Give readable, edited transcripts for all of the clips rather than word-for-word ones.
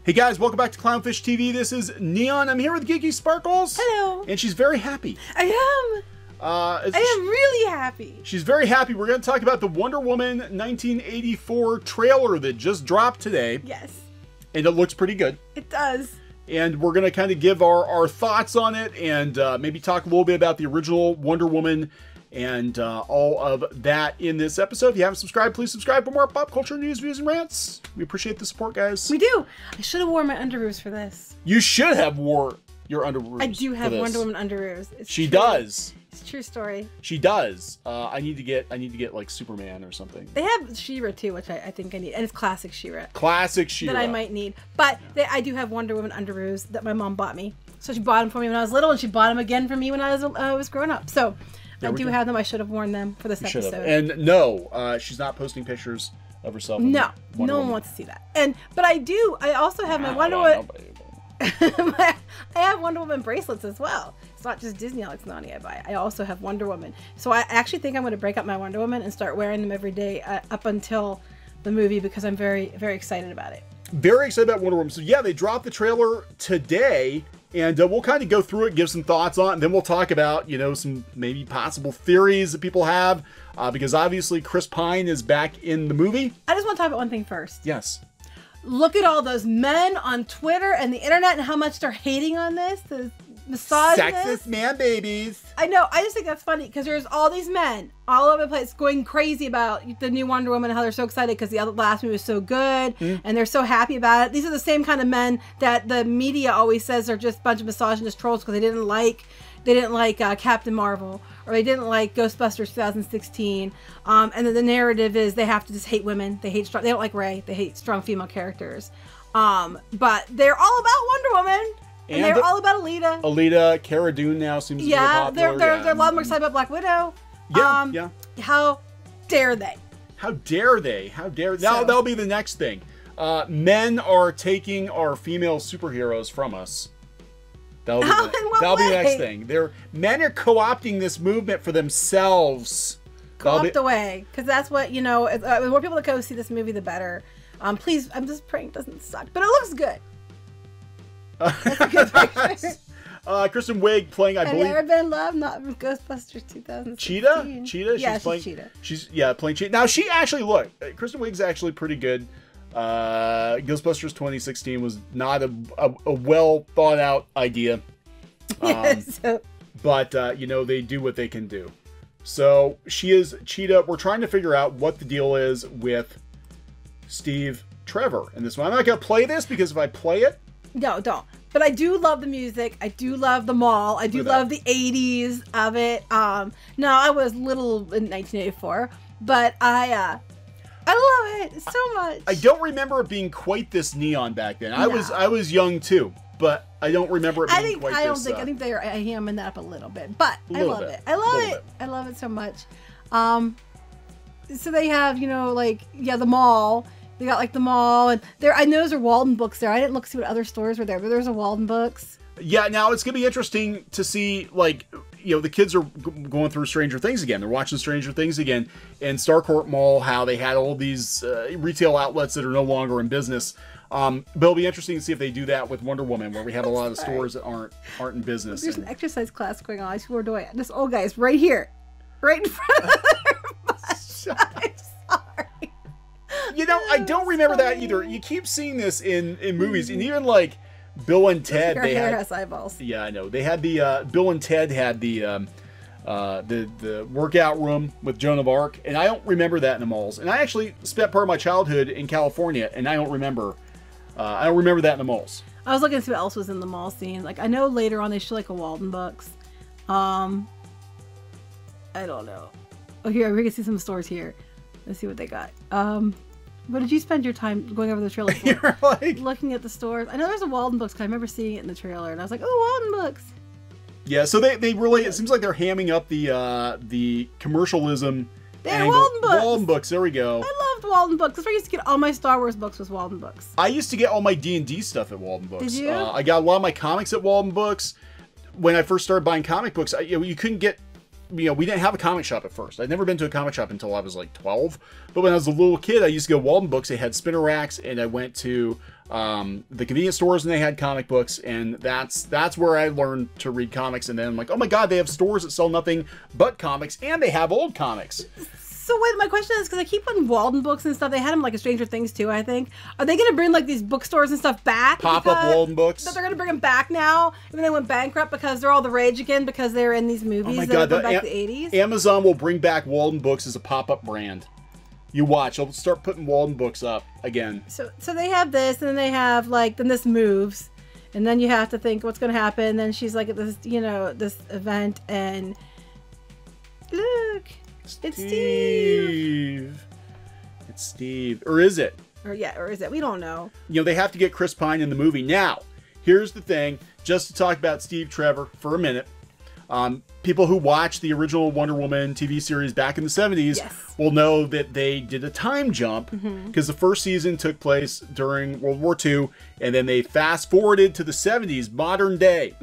Hey guys, welcome back to Clownfish TV. This is Neon. I'm here with Geeky Sparkles. Hello. And she's very happy. I am. I am really happy. She's very happy. We're going to talk about the Wonder Woman 1984 trailer that just dropped today. Yes. And it looks pretty good. It does. And we're going to kind of give our thoughts on it and maybe talk a little bit about the original Wonder Woman and all of that in this episode. If you haven't subscribed, please subscribe for more pop culture news, views, and rants. We appreciate the support, guys. We do. I should have worn my underoos for this. You should have wore your underoos. I do have Wonder Woman underoos. She does. It's a true story. She does. I need to get like Superman or something. They have She-Ra too, which I think I need, and it's classic She-Ra. Classic She-Ra. That I might need, but I do have Wonder Woman underoos that my mom bought me. So she bought them for me when I was little, and she bought them again for me when I was growing up. So I do have them. I should have worn them for this episode. And no, she's not posting pictures of herself. No, no one wants to see that. But I also have my Wonder Woman. I have Wonder Woman bracelets as well. It's not just Disney Alex Nani I buy. I also have Wonder Woman. So I actually think I'm going to break up my Wonder Woman and start wearing them every day up until the movie, because I'm very, very excited about it. Very excited about Wonder Woman. So yeah, they dropped the trailer today, and we'll kind of go through it, give some thoughts on it, and then we'll talk about, some maybe possible theories that people have, because obviously Chris Pine is back in the movie. I just want to talk about one thing first. Yes. Look at all those men on Twitter and the internet and how much they're hating on this. The misogynists. Sexist man babies. I know. I just think that's funny because there's all these men all over the place going crazy about the new Wonder Woman and how they're so excited because the last movie was so good and they're so happy about it. These are the same kind of men that the media always says are just a bunch of misogynist trolls because they didn't like Captain Marvel, or they didn't like Ghostbusters 2016, and then the narrative is they have to just hate women. They don't like Rey. They hate strong female characters, but they're all about Wonder Woman. And they're all about Alita. Alita, Cara Dune now seems to be popular. They're a lot more excited about Black Widow. Yeah. How dare they? How dare they? How dare they? Now that'll be the next thing. Men are taking our female superheroes from us. That'll be the next thing. Men are co-opting this movement for themselves. Co-opt away, because that's what the more people that go see this movie, the better. Please, I'm just praying it doesn't suck, but it looks good. That's a good picture. Kristen Wiig playing, I believe. Have you ever been in love? Not from Ghostbusters 2016. Cheetah. Yeah, she's Cheetah. She's playing Cheetah. Now she actually Kristen Wiig's actually pretty good. Ghostbusters 2016 was not a well thought out idea. But they do what they can do. So she is Cheetah. We're trying to figure out what the deal is with Steve Trevor in this one. I'm not gonna play this because if I play it. No, don't. But I do love the music. I do love the mall. I do love the 80s of it. No, I was little in 1984, but I love it so much. I don't remember it being quite this neon back then. No. I was young too, but I don't remember it being quite this. I think they're hamming that up a little bit, but I love it. I love it. I love it so much. So they have, the mall. They got the mall, and I know there's Walden Books there. I didn't look to see what other stores were there, but there's a Walden Books. Yeah, now it's gonna be interesting to see, the kids are going through Stranger Things again. They're watching Stranger Things again, and Starcourt Mall, how they had all these retail outlets that are no longer in business. But it'll be interesting to see if they do that with Wonder Woman, where we have a lot of stores that aren't in business. There's an exercise class going on. People are doing it. This old guy is right here, right in front of their butt. I don't remember that either. You keep seeing this in movies, and even Bill and Ted. They had eyeballs. Yeah, I know. They had the Bill and Ted had the workout room with Joan of Arc, and I don't remember that in the malls. And I actually spent part of my childhood in California, and I don't remember that in the malls. I was looking to see what else was in the mall scene. I know later on they show a Walden Books. I don't know. Oh, here we can see some stores here. Let's see what they got. What did you spend your time going over the trailer for? You're looking at the stores. I know there's a Walden Books because I remember seeing it in the trailer, and I was like, "Oh, Walden Books." Yeah, so they really, it seems like they're hamming up the commercialism. They're Walden Books. Walden Books. There we go. I loved Walden Books. That's where I used to get all my Star Wars books. Was Walden Books. I used to get all my D&D stuff at Walden Books. Did you? I got a lot of my comics at Walden Books. When I first started buying comic books, you couldn't get. We didn't have a comic shop at first. I'd never been to a comic shop until I was 12. But when I was a little kid, I used to go to Walden Books. They had spinner racks, and I went to the convenience stores, and they had comic books, and that's where I learned to read comics. And then I'm like, oh my god, they have stores that sell nothing but comics, and they have old comics. So wait, my question is, because I keep putting Walden books and stuff, they had them like in Stranger Things too, I think. Are they going to bring like these bookstores and stuff back? Pop-up Walden books? That they're going to bring them back now, even they went bankrupt because they're all the rage again because they're in these movies that go back to the 80s? Amazon will bring back Walden books as a pop-up brand. You watch, they'll start putting Walden books up again. So they have this, and then they have like, then this moves, and then you have to think what's going to happen. And then she's like at this, this event, and look, it's Steve. It's Steve. Or is it? Or is it? We don't know. They have to get Chris Pine in the movie. Now, here's the thing, just to talk about Steve Trevor for a minute. People who watched the original Wonder Woman TV series back in the 70s will know that they did a time jump because the first season took place during World War II, and then they fast forwarded to the 70s, modern day.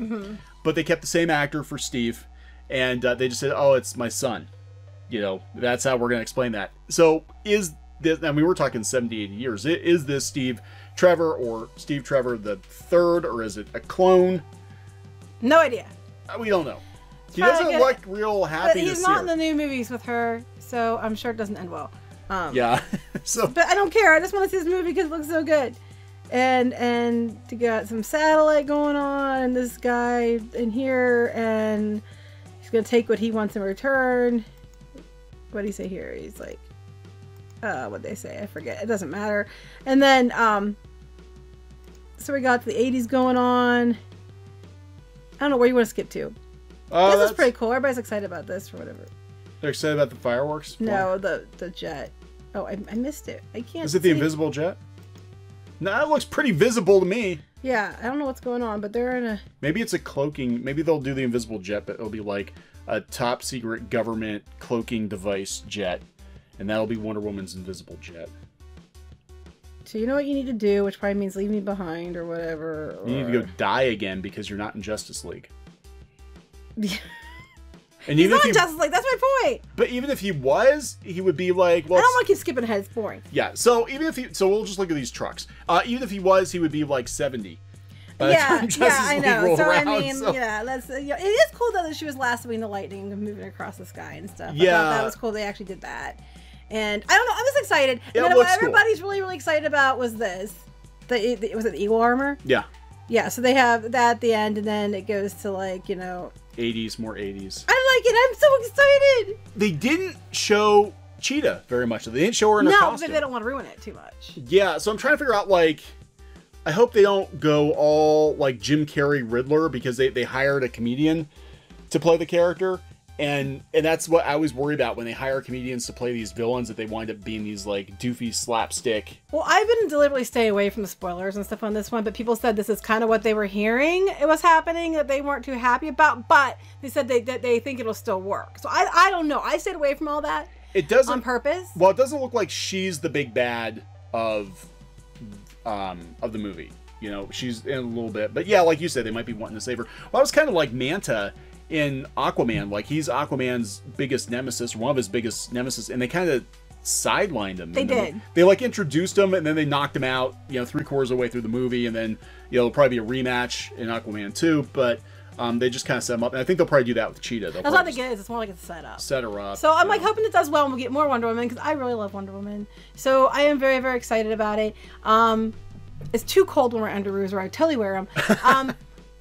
But they kept the same actor for Steve, and they just said, oh, it's my son. That's how we're going to explain that. So is this, I mean, we're talking 70, 80 years. Is this Steve Trevor or Steve Trevor the third, or is it a clone? No idea. We don't know. He doesn't look real happy. But he's not in the new movies with her, so I'm sure it doesn't end well. Yeah. But I don't care. I just want to see this movie because it looks so good. And to get some satellite going on, and this guy in here, and he's gonna take what he wants in return. What do you say here? He's like, what'd they say? I forget. It doesn't matter. And then, so we got the 80s going on. I don't know where you want to skip to. This is pretty cool. Everybody's excited about this or whatever. They're excited about the fireworks? No, the jet. Oh, I missed it. I can't Is it the invisible jet? No, that looks pretty visible to me. Yeah, I don't know what's going on, but they're in a... Maybe it's a cloaking... Maybe they'll do the invisible jet, but it'll be like a top secret government cloaking device jet. And that'll be Wonder Woman's invisible jet. So you know what you need to do, which probably means leave me behind or whatever. Or... You need to go die again because you're not in Justice League. And even he's not Justice League, that's my point. But even if he was, he would be like, well, I don't want to keep skipping ahead, it's boring. Yeah, so even if he, so we'll just look at these trucks. Even if he was, he would be like 70. Yeah, I know. So around, I mean, that's it is cool though that she was lassoing the lightning and moving across the sky and stuff. I thought that was cool. They actually did that, and I don't know. I was excited. And then what everybody's really excited about was this. Was it the Eagle armor? Yeah. Yeah. So they have that at the end, and then it goes to like 80s, more 80s. I like it. I'm so excited. They didn't show Cheetah very much. They didn't show her in her costume. No, but they don't want to ruin it too much. Yeah, so I'm trying to figure out, like, I hope they don't go all, like, Jim Carrey Riddler, because they hired a comedian to play the character. And that's what I always worry about when they hire comedians to play these villains, that they wind up being these, like, doofy slapstick. Well, I've been deliberately staying away from the spoilers and stuff on this one, but people said this is kind of what they were hearing it was happening, that they weren't too happy about, but they said they think it'll still work. So I don't know. I stayed away from all that. It doesn't on purpose. Well, it doesn't look like she's the big bad of the movie. She's in a little bit, but yeah, like you said, they might be wanting to save her. Well, I was kind of like Manta in Aquaman. Like, he's Aquaman's biggest nemesis, one of his biggest nemesis, and they kind of sidelined him. They did. They like introduced him, and then they knocked him out, 3/4 of the way through the movie, and then it'll probably be a rematch in Aquaman 2, but they just kind of set him up, and I think they'll probably do that with Cheetah. That's not the good. It's more like it's a setup. Set her up. So I'm like hoping it does well, and we'll get more Wonder Woman, because I really love Wonder Woman. So I am very, very excited about it. It's too cold when we're underoos, or I totally wear them.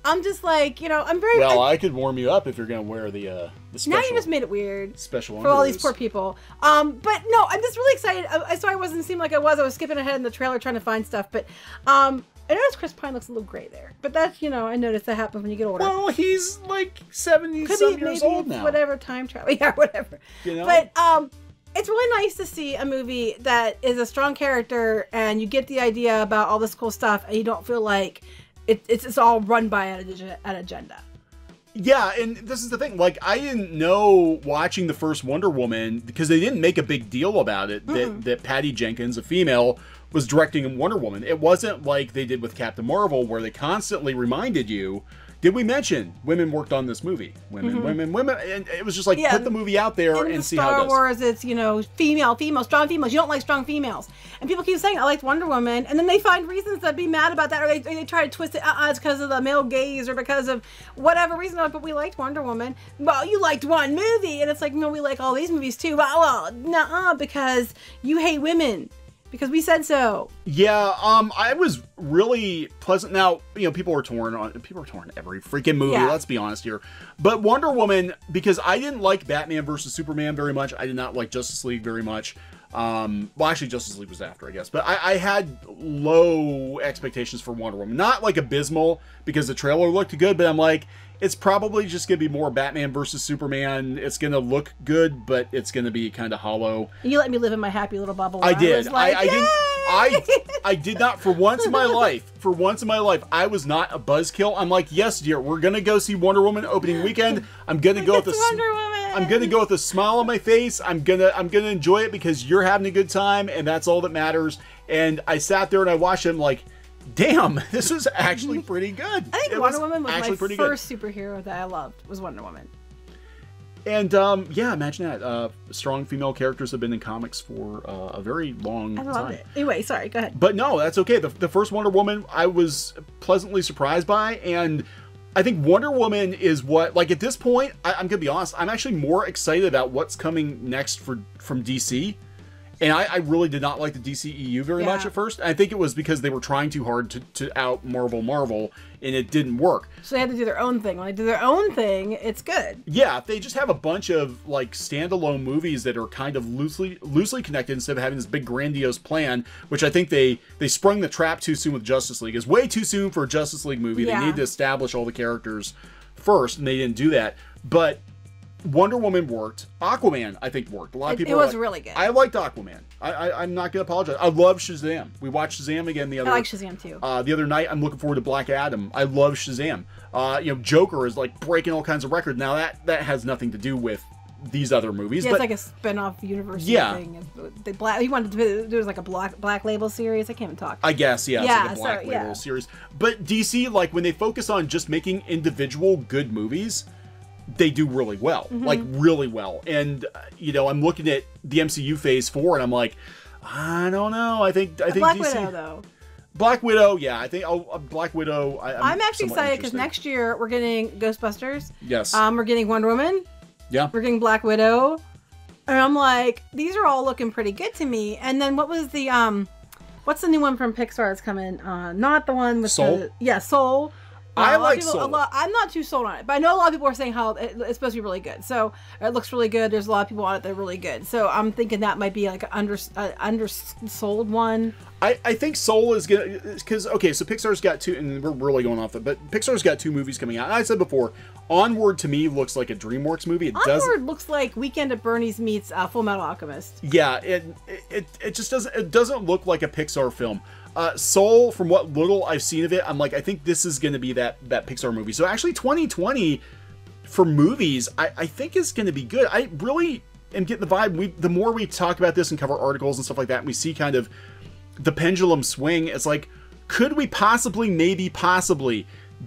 I'm just like, I'm very... Well, I could warm you up if you're going to wear the special... Now you just made it weird. Special for all these poor people. But no, I'm just really excited. I wasn't seem like I was skipping ahead in the trailer trying to find stuff. But I noticed Chris Pine looks a little gray there. But that's, I noticed that happens when you get older. Well, he's like 70-some years old now. Whatever, time travel. Yeah, whatever. But it's really nice to see a movie that is a strong character, and you get the idea about all this cool stuff, and you don't feel like... It's all run by an agenda. Yeah, and this is the thing. Like, I didn't know watching the first Wonder Woman, because they didn't make a big deal about it, that Patty Jenkins, a female, was directing Wonder Woman. It wasn't like they did with Captain Marvel, where they constantly reminded you Did we mention women worked on this movie? Women, and it was just like put the movie out there and see how it does. Star Wars, it's female, strong females. You don't like strong females, and people keep saying I liked Wonder Woman, and then they find reasons to be mad about that, or they try to twist it. It's because of the male gaze, or because of whatever reason. But we liked Wonder Woman. Well, you liked one movie, and it's like no, we like all these movies too. Well, nuh-uh, because you hate women. Because we said so. Yeah, I was really pleasant. Now, people are torn every freaking movie, let's be honest here. But Wonder Woman, because I didn't like Batman versus Superman very much. I did not like Justice League very much. Well, actually, Justice League was after, I guess. But I had low expectations for Wonder Woman. Not like abysmal, because the trailer looked good, but I'm like, it's probably just going to be more Batman versus Superman. It's going to look good, but it's going to be kind of hollow. You let me live in my happy little bubble. I did. I did not, for once in my life, I was not a buzzkill. I'm like, yes, dear, we're going to go see Wonder Woman opening weekend. I'm going to go with I'm going to go with a smile on my face. I'm going to enjoy it because you're having a good time, and that's all that matters. And I sat there and I watched him like, damn, this is actually pretty good. I think Wonder Woman was my first superhero that I loved, was Wonder Woman. And yeah, imagine that. Strong female characters have been in comics for a very long time. I love it. Anyway, sorry, go ahead. But no, that's okay. The first Wonder Woman I was pleasantly surprised by, and I think Wonder Woman is what, like at this point, I'm gonna be honest, I'm actually more excited about what's coming next from DC. And I really did not like the DCEU very much at first. I think it was because they were trying too hard to out Marvel, and it didn't work. So they had to do their own thing. When they do their own thing, it's good. Yeah, if they just have a bunch of like standalone movies that are kind of loosely connected instead of having this big grandiose plan, which I think they sprung the trap too soon with Justice League. It's way too soon for a Justice League movie. They need to establish all the characters first, and they didn't do that. But Wonder Woman worked. Aquaman, I think, worked. A lot of people. It was really good. I liked Aquaman. I'm not gonna apologize. I love Shazam. We watched Shazam again the other. I like Shazam too. The other night, I'm looking forward to Black Adam. I love Shazam. Joker is like breaking all kinds of records. Now that has nothing to do with these other movies. Yeah, it's like a spin-off universe thing. He wanted to do like a black label series. I can't even talk. I guess, it's like a black label series. But DC, like when they focus on just making individual good movies, they do really well, like really well. And I'm looking at the MCU Phase 4, and I'm like, I don't know. I think Black DC, Widow though. Black Widow, yeah. I think Black Widow. I'm actually excited because next year we're getting Ghostbusters. Yes. We're getting Wonder Woman. Yeah. We're getting Black Widow, and I'm like, these are all looking pretty good to me. And then what was the what's the new one from Pixar that's coming? Not the one with Soul. Soul. I like Soul. I'm not too sold on it, but I know a lot of people are saying how it's supposed to be really good. So it looks really good. There's a lot of people on it that are really good. So I'm thinking that might be like an undersold one. I think Soul is gonna, because so Pixar's got two, and we're really going off it, but Pixar's got two movies coming out. And I said before, Onward to me looks like a DreamWorks movie. Onward looks like Weekend at Bernie's meets Full Metal Alchemist. Yeah, it just doesn't look like a Pixar film. Soul, from what little I've seen of it, I'm like, I think this is going to be that Pixar movie. So actually 2020 for movies, I think is going to be good. I really am getting the vibe. The more we talk about this and cover articles and stuff like that, and we see kind of the pendulum swing, it's like, could we possibly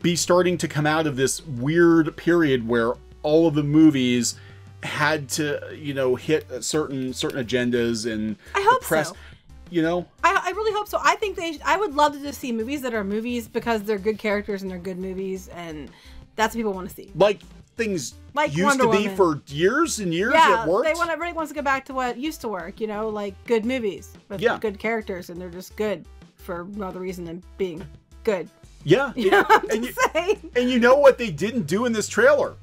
be starting to come out of this weird period where all of the movies had to, hit certain agendas, and I hope the press, so. I really hope so. I think I would love to just see movies that are movies because they're good characters and they're good movies, and that's what people want to see. Like things like used Wonder to be Woman. For years and years. Yeah, it worked. Everybody wants to go back to what used to work. Like good movies with good characters, and they're just good for no other reason than being good. Yeah, and you know what they didn't do in this trailer?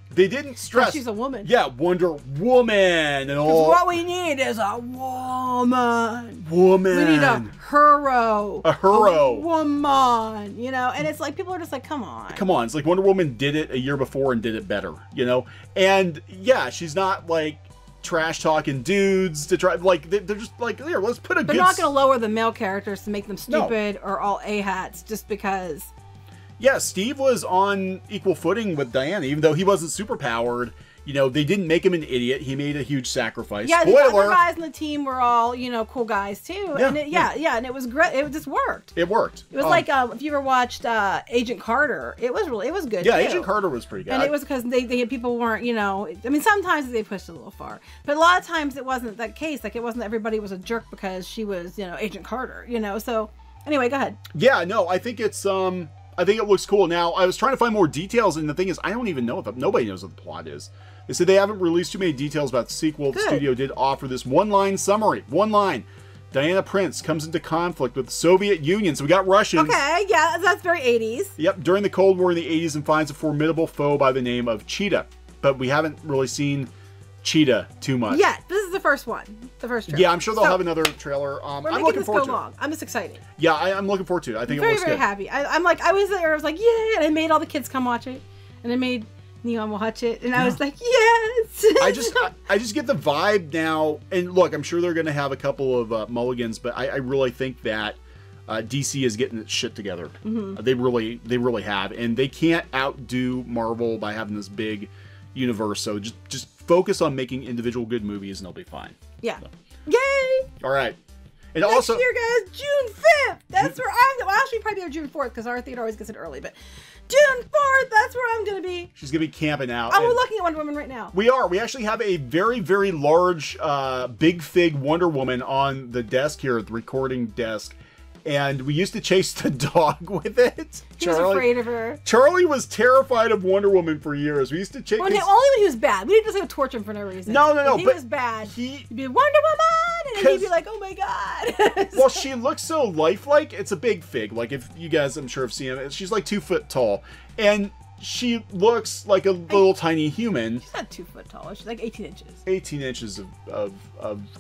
They didn't stress. She's a woman. Yeah, Wonder Woman and all. What we need is a woman. Woman. We need a hero. A hero. A woman. And it's like people are just like, come on. Come on. It's like Wonder Woman did it a year before and did it better. And yeah, she's not like trash talking dudes to try. Like they're just like, here, let's put a. They're not going to lower the male characters to make them stupid or all a-hats just because. Yeah, Steve was on equal footing with Diana, even though he wasn't super powered. You know, they didn't make him an idiot. He made a huge sacrifice. Yeah, the other Spoiler! guys on the team were all, you know, cool guys too. Yeah, And and it was great. It just worked. It worked. It was like if you ever watched Agent Carter, it was good. Yeah, too. Agent Carter was pretty good. And it was because people weren't, you know, I mean, sometimes they pushed it a little far, but a lot of times it wasn't that case. Like, it wasn't everybody was a jerk because she was, you know, Agent Carter, you know. So anyway, go ahead. Yeah, no, I think it's I think it looks cool. Now, I was trying to find more details, and the thing is, I don't even know nobody knows what the plot is. They said they haven't released too many details about the sequel. Good. The studio did offer this one-line summary. One line. Diana Prince comes into conflict with the Soviet Union. So we got Russians. Okay, yeah, that's very 80s. Yep, during the Cold War in the 80s, and finds a formidable foe by the name of Cheetah. But we haven't really seen Cheetah too much. Yeah, this is the first one. The first trailer. Yeah, I'm sure they'll have another trailer. We're I'm making looking this forward go to long. I'm just excited. Yeah, I'm looking forward to it. I think I'm it looks very good. happy. I was there. I was like, yay! And I made all the kids come watch it, and I made Neon watch it, and I was like, yes. I just get the vibe now, and look, I'm sure they're going to have a couple of mulligans, but I really think that DC is getting its shit together. Mm-hmm. They really have, and they can't outdo Marvel by having this big universe. So just focus on making individual good movies, and they'll be fine. Yeah. So. Yay! All right. And Next also, year, guys, June 5th. That's where I'm. Well, actually, probably on June 4th because our theater always gets it early. But June 4th, that's where I'm going to be. she's going to be camping out. Oh, we're looking at Wonder Woman right now. We are. We actually have a very, very large Big Fig Wonder Woman on the desk here, the recording desk. And we used to chase the dog with it. He was afraid of her. Charlie was terrified of Wonder Woman for years. We used to chase. Well, only when he was bad. We didn't just torture him for no reason. No. When he was bad. He'd be Wonder Woman, and then he'd be like, "Oh my god." Well, she looks so lifelike. It's a Big Fig. Like, if you guys, I'm sure, have seen it. She's like 2 foot tall, and she looks like a little tiny human. She's not 2 foot tall. She's like 18 inches. 18 inches of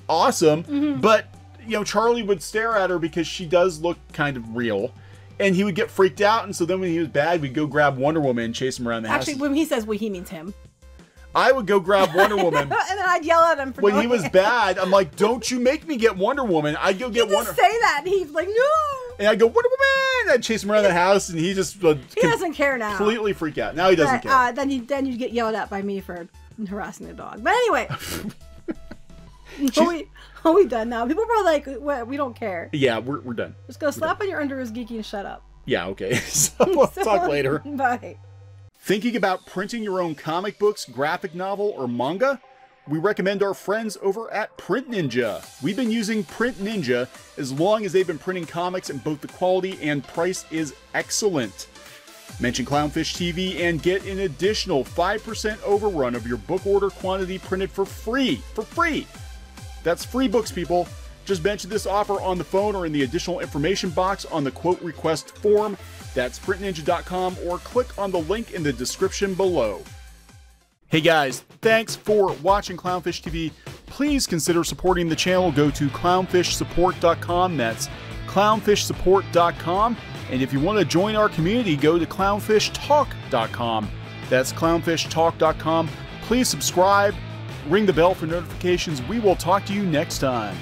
awesome, but. You know, Charlie would stare at her because she does look kind of real, and he would get freaked out. And so then when he was bad, we'd go grab Wonder Woman and chase him around the house. Actually, when he says we, he means him. I would go grab Wonder Woman. And then I'd yell at him for when he was bad. I'm like, don't you make me get Wonder Woman. I'd go get Wonder. Just say that, and he's like, no. And I'd go, Wonder Woman. I'd chase him around the house, and he just he doesn't care now. Completely freak out. Now he doesn't care. Then you get yelled at by me for harassing the dog. But anyway. Are we done now? People are probably like, what? We don't care. Yeah, we're done. Just go slap on your underoos, geeky, and shut up. Yeah, okay. So we'll talk later. Bye. Thinking about printing your own comic books, graphic novel, or manga? We recommend our friends over at Print Ninja. We've been using Print Ninja as long as they've been printing comics, and both the quality and price is excellent. Mention Clownfish TV and get an additional 5% overrun of your book order quantity printed for free. For free! That's free books, people. Just mention this offer on the phone or in the additional information box on the quote request form. That's printninja.com, or click on the link in the description below. Hey guys, thanks for watching Clownfish TV. Please consider supporting the channel. Go to clownfishsupport.com. That's clownfishsupport.com. And if you want to join our community, go to clownfishtalk.com. That's clownfishtalk.com. Please subscribe. Ring the bell for notifications. We will talk to you next time.